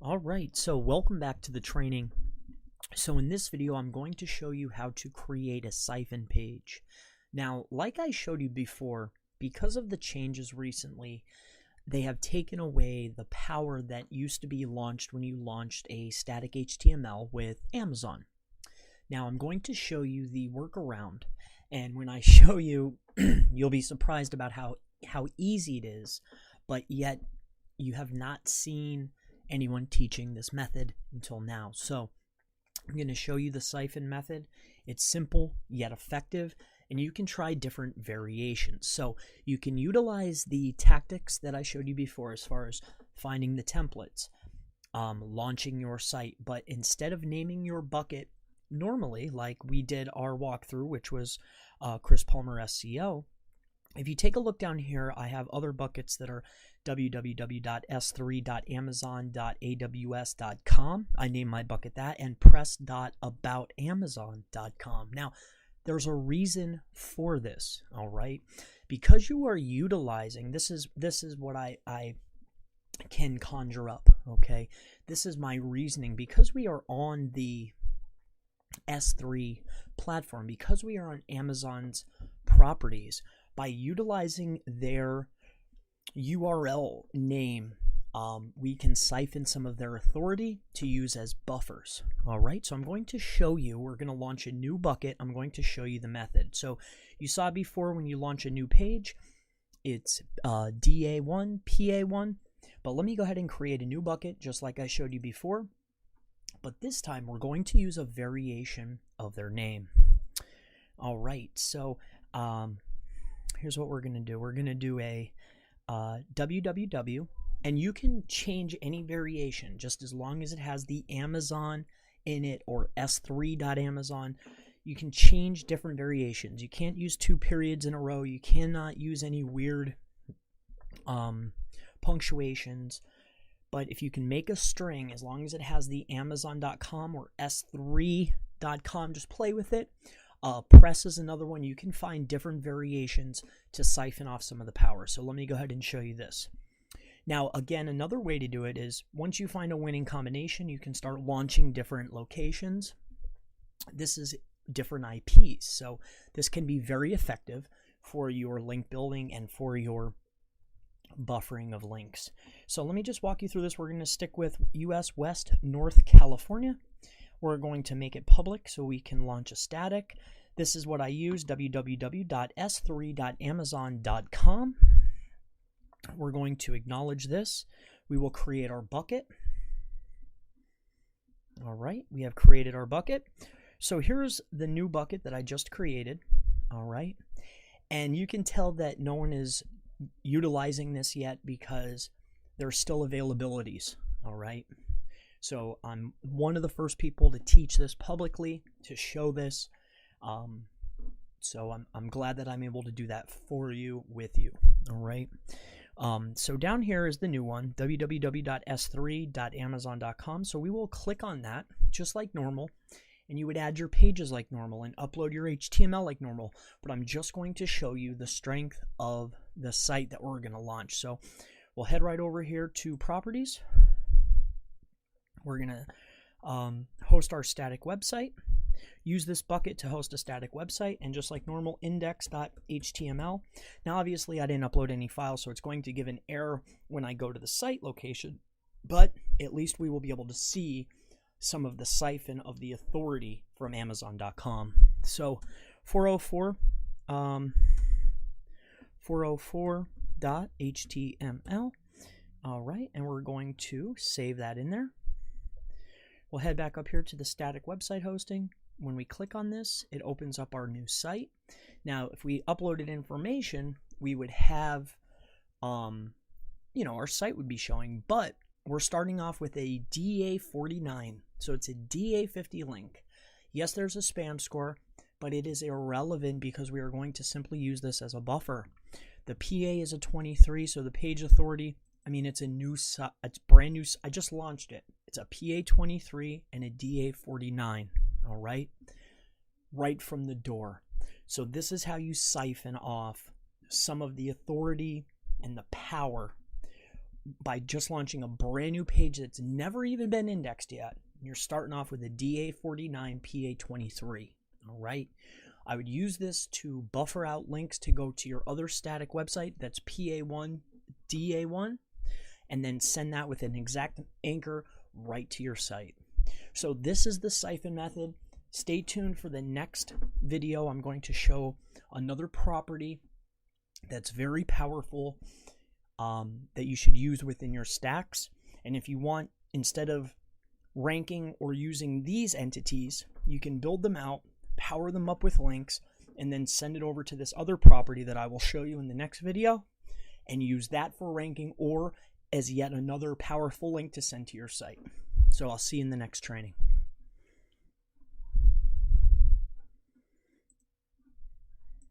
All right, so welcome back to the training. So in this video, I'm going to show you how to create a siphon page. Now, like I showed you before, because of the changes recently, they have taken away the power that used to be launched when you launched a static HTML with Amazon. Now, I'm going to show you the workaround, and when I show you, you'll be surprised about how easy it is, but yet you have not seen anyone teaching this method until now. So I'm going to show you the siphon method. It's simple yet effective, and you can try different variations. So you can utilize the tactics that I showed you before as far as finding the templates, launching your site, but instead of naming your bucket normally like we did our walkthrough, which was Chris Palmer SEO, if you take a look down here, I have other buckets that are www.s3.amazon.aws.com. I name my bucket that, and press.aboutamazon.com. Now, there's a reason for this, all right? Because you are utilizing, this is what I can conjure up, okay? This is my reasoning. Because we are on the S3 platform, because we are on Amazon's properties, by utilizing their URL name, we can siphon some of their authority to use as buffers. All right, so I'm going to show you, we're going to launch a new bucket. I'm going to show you the method. So you saw before when you launch a new page, it's DA1, PA1, but let me go ahead and create a new bucket just like I showed you before. But this time we're going to use a variation of their name. All right, so here's what we're going to do. We're going to do a www, and you can change any variation just as long as it has the Amazon in it or s3.amazon. You can change different variations. You can't use 2 periods in a row. You cannot use any weird punctuations. But if you can make a string, as long as it has the amazon.com or s3.com, just play with it. Press is another one. You can find different variations to siphon off some of the power. So let me go ahead and show you this. Now, again, another way to do it is once you find a winning combination, you can start launching different locations. This is different IPs. So this can be very effective for your link building and for your buffering of links. So let me just walk you through this. We're going to stick with US West North California. We're going to make it public so we can launch a static. This is what I use, www.s3.amazon.com. We're going to acknowledge this. We will create our bucket. All right, we have created our bucket. So here's the new bucket that I just created. All right, and you can tell that no one is utilizing this yet because there's still availabilities. All right. So I'm one of the first people to teach this publicly, to show this. So I'm glad that I'm able to do that for you, with you. All right. So down here is the new one, www.s3.amazon.com. So we will click on that just like normal, and you would add your pages like normal and upload your HTML like normal. But I'm just going to show you the strength of the site that we're going to launch. So we'll head right over here to properties. We're going to host our static website, use this bucket to host a static website, and just like normal, index.html. Now, obviously, I didn't upload any files, so it's going to give an error when I go to the site location, but at least we will be able to see some of the siphon of the authority from Amazon.com. So 404.html. All right, and we're going to save that in there. We'll head back up here to the static website hosting. When we click on this, it opens up our new site. Now, if we uploaded information, we would have, our site would be showing, but we're starting off with a DA49. So it's a DA50 link. Yes, there's a spam score, but it is irrelevant because we are going to simply use this as a buffer. The PA is a 23, so the page authority, it's a new, it's brand new. I just launched it. It's a PA23 and a DA49, all right? Right from the door. So this is how you siphon off some of the authority and the power by just launching a brand new page that's never even been indexed yet. You're starting off with a DA49 PA23. All right. I would use this to buffer out links to go to your other static website that's PA1, DA1, and then send that with an exact anchor right to your site. So this is the siphon method. Stay tuned for the next video. I'm going to show another property that's very powerful that you should use within your stacks. And if you want, instead of ranking or using these entities, you can build them out, power them up with links, and then send it over to this other property that I will show you in the next video, and use that for ranking or as yet another powerful link to send to your site. So I'll see you in the next training.